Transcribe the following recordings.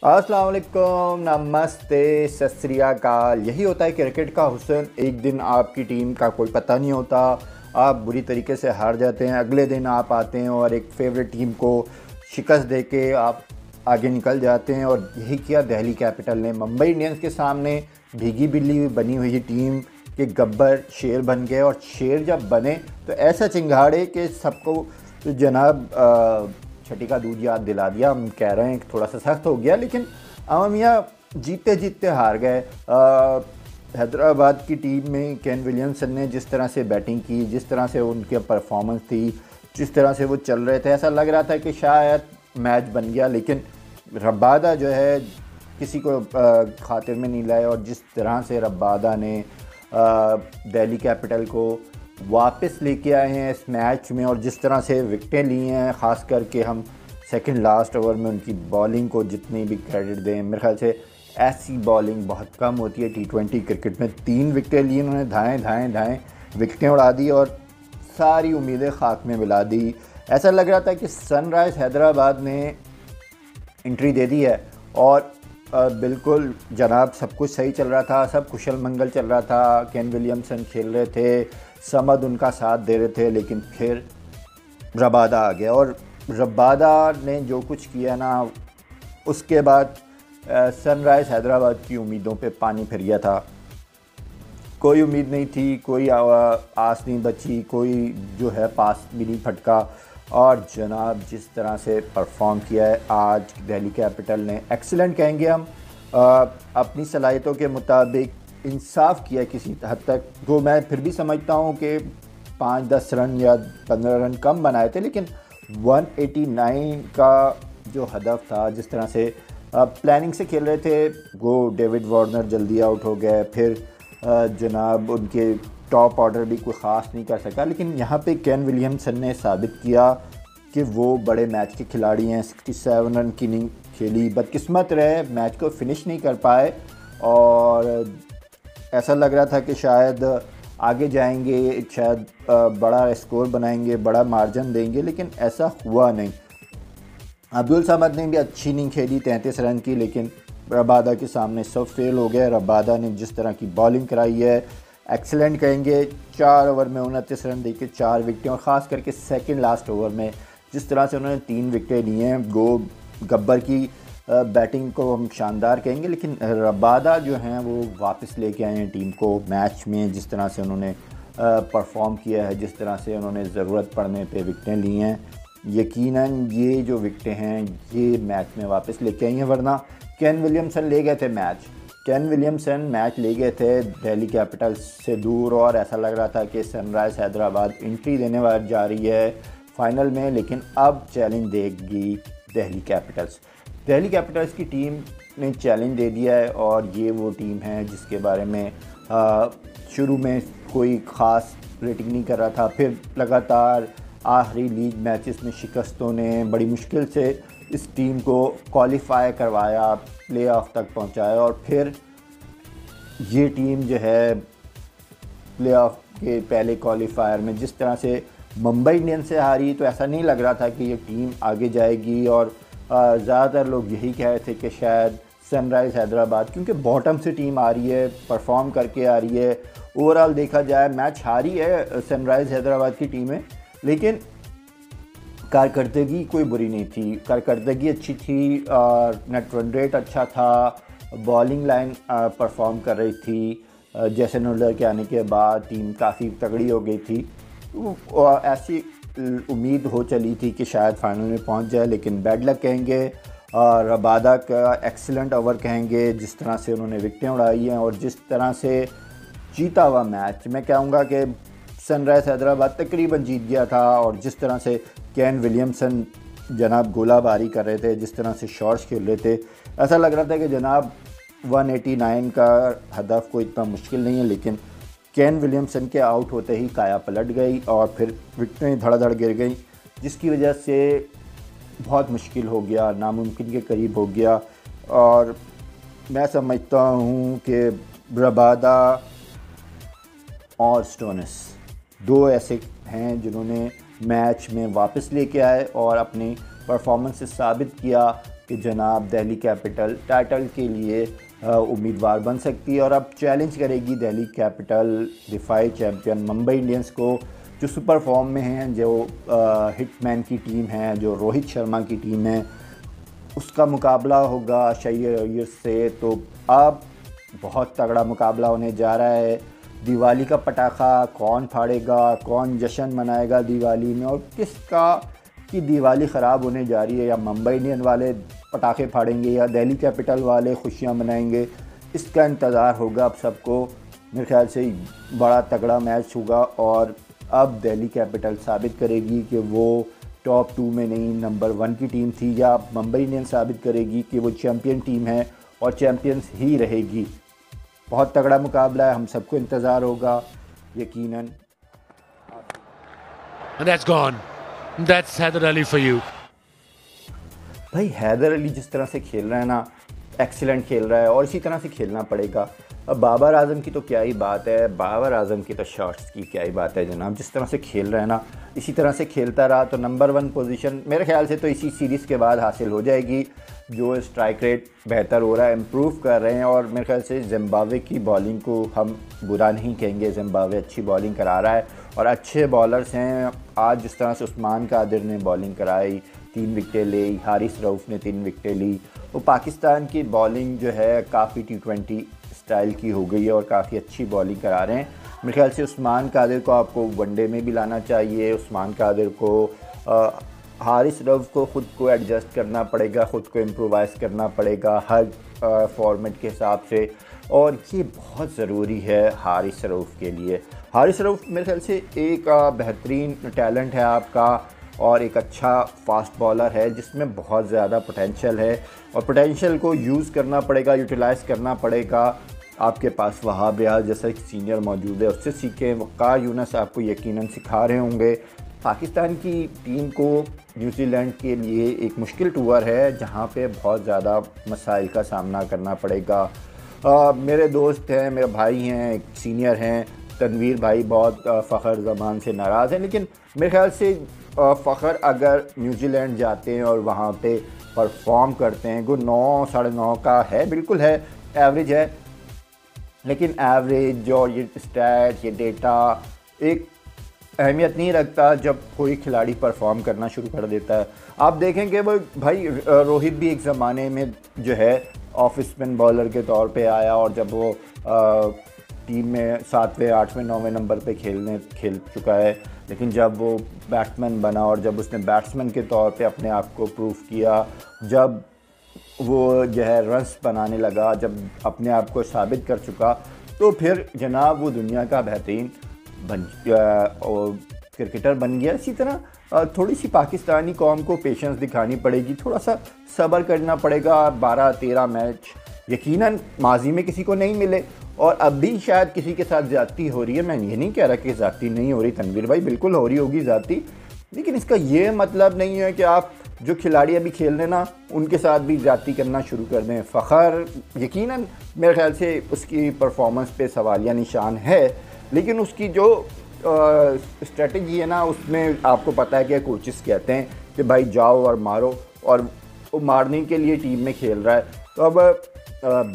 अस्सलाम वालेकुम, नमस्ते, सत श्री अकाल। यही होता है क्रिकेट का हुस्न। एक दिन आपकी टीम का कोई पता नहीं होता, आप बुरी तरीके से हार जाते हैं। अगले दिन आप आते हैं और एक फेवरेट टीम को शिकस्त दे के आप आगे निकल जाते हैं। और यही किया दिल्ली कैपिटल ने। मुंबई इंडियंस के सामने भीगी बिल्ली बनी हुई टीम के गब्बर शेर बन गए। और शेर जब बने तो ऐसा चिंगाड़े कि सबको जनाब छठी का दूध याद दिला दिया। हम कह रहे हैं कि थोड़ा सा सख्त हो गया, लेकिन अवामिया जीते जीतते हार गए। हैदराबाद की टीम में केन विलियमसन ने जिस तरह से बैटिंग की, जिस तरह से उनकी परफॉर्मेंस थी, जिस तरह से वो चल रहे थे, ऐसा लग रहा था कि शायद मैच बन गया। लेकिन रबादा जो है किसी को खातिर में नहीं लाए। और जिस तरह से रबादा ने दिल्ली कैपिटल को वापस लेके आए हैं इस मैच में, और जिस तरह से विकेटें ली हैं, ख़ास करके हम सेकंड लास्ट ओवर में उनकी बॉलिंग को जितनी भी क्रेडिट दें, मेरे ख्याल से ऐसी बॉलिंग बहुत कम होती है T20 क्रिकेट में। 3 विकेटें ली उन्होंने, धाएँ विकेटें उड़ा दी और सारी उम्मीदें खाक में मिला दी। ऐसा लग रहा था कि सनराइज़ हैदराबाद ने एंट्री दे दी है और बिल्कुल जनाब सब कुछ सही चल रहा था, सब कुशल मंगल चल रहा था। केन विलियमसन खेल रहे थे, समद उनका साथ दे रहे थे, लेकिन फिर रबादा आ गया। और रबादा ने जो कुछ किया ना, उसके बाद सनराइज़ हैदराबाद की उम्मीदों पे पानी फिर गया था। कोई उम्मीद नहीं थी, कोई आस नहीं बची, कोई जो है पास भी नहीं फटका। और जनाब जिस तरह से परफॉर्म किया है आज दिल्ली कैपिटल ने, एक्सीलेंट कहेंगे हम। अपनी सलाहियतों के मुताबिक इंसाफ किया किसी हद तक। तो मैं फिर भी समझता हूँ कि 5-10 रन या 15 रन कम बनाए थे, लेकिन 189 का जो हदफ था, जिस तरह से प्लानिंग से खेल रहे थे, वो डेविड वार्नर जल्दी आउट हो गए। फिर जनाब उनके टॉप ऑर्डर भी कोई ख़ास नहीं कर सका। लेकिन यहाँ पे केन विलियमसन ने साबित किया कि वो बड़े मैच के खिलाड़ी हैं। 67 रन की इनिंग खेली, बदकिस्मत रहे मैच को फिनिश नहीं कर पाए। और ऐसा लग रहा था कि शायद आगे जाएंगे, शायद बड़ा स्कोर बनाएंगे, बड़ा मार्जिन देंगे, लेकिन ऐसा हुआ नहीं। अब्दुल समद ने भी अच्छी इनिंग खेली 33 रन की, लेकिन रबादा के सामने सब फेल हो गए। रबादा ने जिस तरह की बॉलिंग कराई है, एक्सीलेंट कहेंगे। 4 ओवर में 29 रन देके 4 विकेटें, और ख़ास करके सेकंड लास्ट ओवर में जिस तरह से उन्होंने 3 विकेटें ली हैं, गब्बर की बैटिंग को हम शानदार कहेंगे। लेकिन रबादा जो हैं वो वापस लेके आए हैं टीम को मैच में। जिस तरह से उन्होंने परफॉर्म किया है, जिस तरह से उन्होंने ज़रूरत पड़ने पे विकेटें ली हैं, यकीनन ये जो विकेटें हैं ये मैच में वापस लेके आई हैं। वरना केन विलियमसन ले गए थे मैच। केन विलियमसन मैच ले गए थे दिल्ली कैपिटल से दूर, और ऐसा लग रहा था कि सनराइज़ हैदराबाद एंट्री देने वाली जा रही है फाइनल में। लेकिन अब चैलेंज देगी दिल्ली कैपिटल्स। दिल्ली कैपिटल्स की टीम ने चैलेंज दे दिया है, और ये वो टीम है जिसके बारे में शुरू में कोई ख़ास रेटिंग नहीं कर रहा था। फिर लगातार आखिरी लीग मैचेस में शिकस्तों ने बड़ी मुश्किल से इस टीम को क्वालिफाई करवाया, प्लेऑफ तक पहुंचाया। और फिर ये टीम जो है प्लेऑफ के पहले क्वालिफायर में जिस तरह से मुंबई इंडियंस से हारी, तो ऐसा नहीं लग रहा था कि ये टीम आगे जाएगी। और ज़्यादातर लोग यही कह रहे थे कि शायद सनराइज़ हैदराबाद, क्योंकि बॉटम से टीम आ रही है, परफॉर्म करके आ रही है। ओवरऑल देखा जाए मैच हारी है सनराइज़ हैदराबाद की टीमें, लेकिन कारकर्दगी कोई बुरी नहीं थी, कारकर्दगी अच्छी थी। नेट रन रेट अच्छा था, बॉलिंग लाइन परफॉर्म कर रही थी। जैसन होल्डर के आने के बाद टीम काफ़ी तगड़ी हो गई थी। ऐसी उम्मीद हो चली थी कि शायद फाइनल में पहुंच जाए, लेकिन बैड लक कहेंगे। रबादा का एक्सीलेंट ओवर कहेंगे, जिस तरह से उन्होंने विकेटें उड़ाई हैं और जिस तरह से जीता हुआ मैच। मैं कहूँगा कि सनराइज़ हैदराबाद तकरीबन जीत गया था। और जिस तरह से केन विलियमसन जनाब गोलाबारी कर रहे थे, जिस तरह से शॉट्स खेल रहे थे, ऐसा लग रहा था कि जनाब 189 का हदफ कोई इतना मुश्किल नहीं है। लेकिन केन विलियमसन के आउट होते ही काया पलट गई और फिर विकेटें धड़ाधड़ गिर गई, जिसकी वजह से बहुत मुश्किल हो गया, नामुमकिन के करीब हो गया। और मैं समझता हूँ कि रबादा और स्टोनिस 2 ऐसे हैं जिन्होंने मैच में वापस लेके आए और अपनी परफॉर्मेंस से साबित किया कि जनाब दिल्ली कैपिटल टाइटल के लिए उम्मीदवार बन सकती है और अब चैलेंज करेगी दिल्ली कैपिटल दिफाई चैम्पियन मुंबई इंडियंस को, जो सुपर फॉर्म में हैं, जो हिटमैन की टीम है, जो रोहित शर्मा की टीम है। उसका मुकाबला होगा शहरी से। तो अब बहुत तगड़ा मुकाबला होने जा रहा है। दिवाली का पटाखा कौन फाड़ेगा, कौन जश्न मनाएगा दिवाली में, और किसका की दिवाली ख़राब होने जा रही है, या मुंबई इंडियन वाले पटाखे फाड़ेंगे या दिल्ली कैपिटल वाले खुशियां मनाएंगे, इसका इंतज़ार होगा अब सबको। मेरे ख्याल से बड़ा तगड़ा मैच होगा और अब दिल्ली कैपिटल साबित करेगी कि वो टॉप 2 में नहीं नंबर 1 की टीम थी, या मुंबई इंडियंस साबित करेगी कि वो चैम्पियन टीम है और चैम्पियंस ही रहेगी। बहुत तगड़ा मुकाबला है, हम सबको इंतज़ार होगा यकीनन। That's gone. That's Haider Ali for you. भाई हैदर अली जिस तरह से खेल रहा है ना, एक्सीलेंट खेल रहा है और इसी तरह से खेलना पड़ेगा। अब बाबर आजम की तो क्या ही बात है, बाबर आजम की तो शॉट्स की क्या ही बात है जनाब। जिस तरह से खेल रहा है ना, इसी तरह से खेलता रहा तो नंबर 1 पोजीशन मेरे ख्याल से तो इसी सीरीज़ के बाद हासिल हो जाएगी। जो स्ट्राइक रेट बेहतर हो रहा है, इम्प्रूव कर रहे हैं, और मेरे ख्याल से जिम्बाब्वे की बॉलिंग को हम बुरा नहीं कहेंगे। जिम्बाब्वे अच्छी बॉलिंग करा रहा है और अच्छे बॉलर्स हैं। आज जिस तरह से उस्मान कादिर ने बॉलिंग कराई, 3 विकेटें ली, हारिस रऊफ़ ने 3 विकेटें ली। तो पाकिस्तान की बॉलिंग जो है काफ़ी T20 स्टाइल की हो गई है और काफ़ी अच्छी बॉलिंग करा रहे हैं। मेरे ख्याल से उस्मान कादिर को आपको वनडे में भी लाना चाहिए। उस्मान कादिर को हारिस रऊफ़ को ख़ुद को एडजस्ट करना पड़ेगा, ख़ुद को इम्प्रोवाइज़ करना पड़ेगा हर फॉर्मेट के हिसाब से, और ये बहुत ज़रूरी है हारिस रऊफ़ के लिए। हारिस रऊफ़ मेरे ख्याल से एक बेहतरीन टैलेंट है आपका और एक अच्छा फास्ट बॉलर है जिसमें बहुत ज़्यादा पोटेंशियल है, और पोटेंशियल को यूज़ करना पड़ेगा, यूटिलाइज़ करना पड़ेगा। आपके पास वहाब रियाज जैसा एक सीनियर मौजूद है, उससे सीखें। वक़ार यूनुस आपको यकीनन सिखा रहे होंगे। पाकिस्तान की टीम को न्यूजीलैंड के लिए एक मुश्किल टूर है जहाँ पे बहुत ज़्यादा मसाइल का सामना करना पड़ेगा। मेरे दोस्त हैं, मेरे भाई हैं, एक सीनियर हैं तनवीर भाई, बहुत फ़खर ज़मान से नाराज़ हैं, लेकिन मेरे ख्याल से फ़खर अगर न्यूजीलैंड जाते हैं और वहाँ पे परफॉर्म करते हैं, वो 9 साढ़े 9 का है, बिल्कुल है, एवरेज है, लेकिन एवरेज और ये स्टैट, ये डेटा एक अहमियत नहीं रखता जब कोई खिलाड़ी परफॉर्म करना शुरू कर देता है। आप देखेंगे वो भाई रोहित भी एक ज़माने में जो है ऑफ स्पिन बॉलर के तौर पे आया, और जब वो टीम में 7वें 8वें 9वें नंबर पे खेल चुका है, लेकिन जब वो बैट्समैन बना और जब उसने बैट्समैन के तौर पे अपने आप को प्रूव किया, जब वो जो है रन्स बनाने लगा, जब अपने आप को साबित कर चुका, तो फिर जनाब वो दुनिया का बेहतरीन क्रिकेटर बन गया। इसी तरह थोड़ी सी पाकिस्तानी कौम को पेशेंस दिखानी पड़ेगी, थोड़ा सा सब्र करना पड़ेगा। 12-13 मैच यकीनन माजी में किसी को नहीं मिले, और अब भी शायद किसी के साथ ज़्यादती हो रही है। मैं ये नहीं कह रहा कि ज़्यादती नहीं हो रही तनवीर भाई, बिल्कुल हो रही होगी ज़्यादती, लेकिन इसका ये मतलब नहीं है कि आप जो खिलाड़ी अभी खेल रहे ना उनके साथ भी ज़्यादती करना शुरू कर दें। फ़खर यकीनन मेरे ख्याल से उसकी परफॉर्मेंस पे सवालिया निशान है, लेकिन उसकी जो स्ट्रेटजी है ना, उसमें आपको पता है कि कोचेस कहते हैं कि भाई जाओ और मारो, और वो मारने के लिए टीम में खेल रहा है। तो अब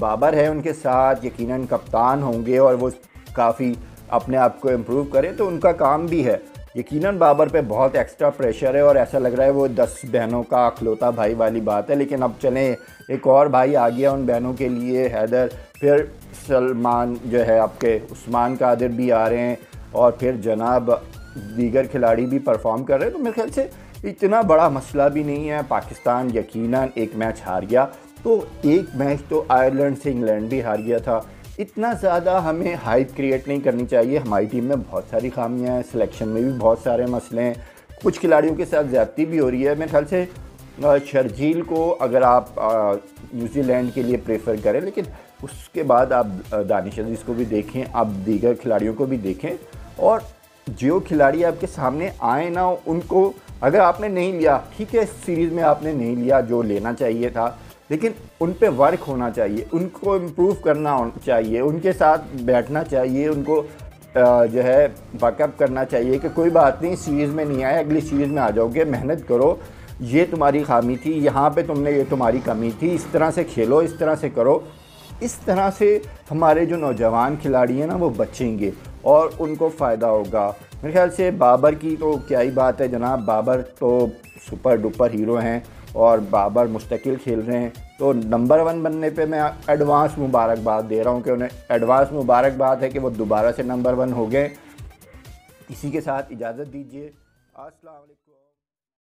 बाबर है उनके साथ, यकीनन कप्तान होंगे और वो काफ़ी अपने आप को इम्प्रूव करें, तो उनका काम भी है। यकीनन बाबर पे बहुत एक्स्ट्रा प्रेशर है और ऐसा लग रहा है वो 10 बहनों का अखलौता भाई वाली बात है, लेकिन अब चलें एक और भाई आ गया उन बहनों के लिए, हैदर, फिर सलमान जो है आपके उस्मान कादिर भी आ रहे हैं, और फिर जनाब दीगर खिलाड़ी भी परफॉर्म कर रहे हैं। तो मेरे ख्याल से इतना बड़ा मसला भी नहीं है। पाकिस्तान यकीनन एक मैच हार गया, तो एक मैच तो आयरलैंड से इंग्लैंड भी हार गया था। इतना ज़्यादा हमें हाइप क्रिएट नहीं करनी चाहिए। हमारी टीम में बहुत सारी खामियां हैं, सिलेक्शन में भी बहुत सारे मसले हैं, कुछ खिलाड़ियों के साथ ज़्यादती भी हो रही है। मेरे ख्याल से शर्जील को अगर आप न्यूजीलैंड के लिए प्रेफर करें, लेकिन उसके बाद आप दानिश अजीज़ को भी देखें, आप दीगर खिलाड़ियों को भी देखें, और जो खिलाड़ी आपके सामने आए ना उनको अगर आपने नहीं लिया, ठीक है, इस सीरीज़ में आपने नहीं लिया जो लेना चाहिए था, लेकिन उन पे वर्क होना चाहिए, उनको इम्प्रूव करना चाहिए, उनके साथ बैठना चाहिए, उनको जो है बैकअप करना चाहिए कि कोई बात नहीं, सीरीज़ में नहीं आए, अगली सीरीज़ में आ जाओगे, मेहनत करो, ये तुम्हारी खामी थी, यहाँ पे तुमने ये तुम्हारी कमी थी, इस तरह से खेलो, इस तरह से करो। इस तरह से हमारे जो नौजवान खिलाड़ी हैं ना वो बचेंगे और उनको फ़ायदा होगा। मेरे ख्याल से बाबर की तो क्या ही बात है जनाब, बाबर तो सुपर डुपर हीरो हैं और बाबर मुस्तकिल खेल रहे हैं। तो नंबर 1 बनने पे मैं एडवांस मुबारकबाद दे रहा हूँ कि उन्हें एडवांस मुबारकबाद है कि वो दोबारा से नंबर 1 हो गए। इसी के साथ इजाज़त दीजिए। अस्सलाम वालेकुम।